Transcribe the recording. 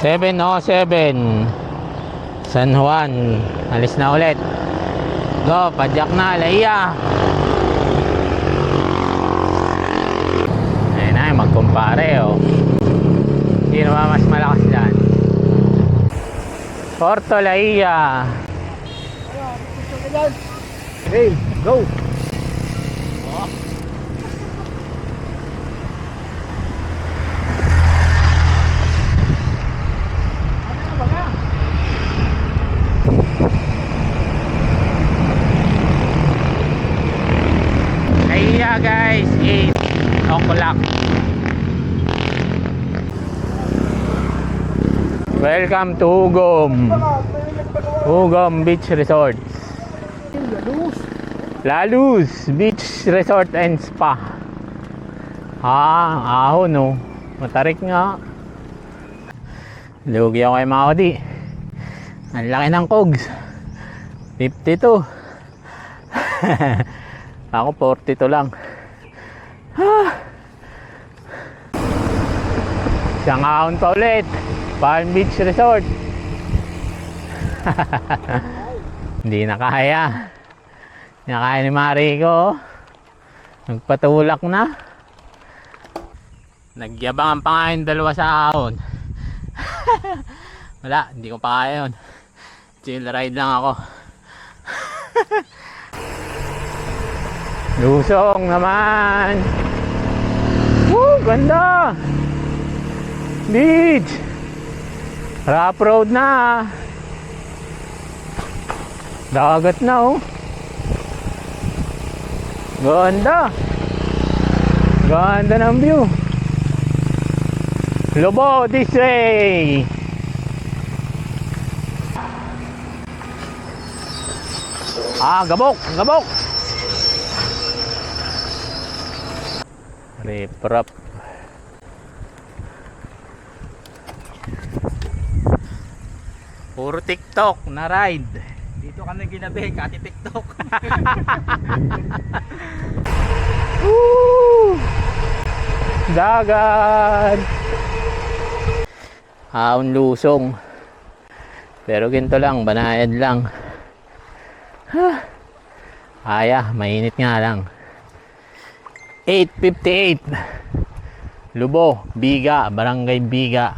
7:07 San Juan. Alis na ulit. Go, padyak na, Laiya. Ayun na, magkumpare oh. Sino ba mas malakas dyan? Porto Laiya. Hey, go! Laiya guys, 8 o'clock. Welcome to Hugom Beach Resort. Laluz Beach Resort and Spa. Ahon no. Matarik nga. Lugi ako kay Maudi. Ang laki ng cogs. 52. Ako 42 lang. Isang ahon pa ulit. Palm Beach Resort. Hindi na kaya. Hindi na kaya ni Mariko. Nagpatulak na. Nagyabang ang pangain dalawa sa ahon. Wala, hindi ko pa kaya yun. Chill ride lang ako. Lusong naman. Woo, ganda. Beach. Rough road na. Dagat na oh. Ganda. Ganda ng view. Lobo this way. Gabok, gabok. Riprap. Puro TikTok na ride. Dito kami ginabi, kati TikTok. Woo! Dagat. Ahon lusong. Pero ginto lang, banayad lang. Kaya, mainit nga lang. 8:58 Lubo, Biga, Barangay Biga.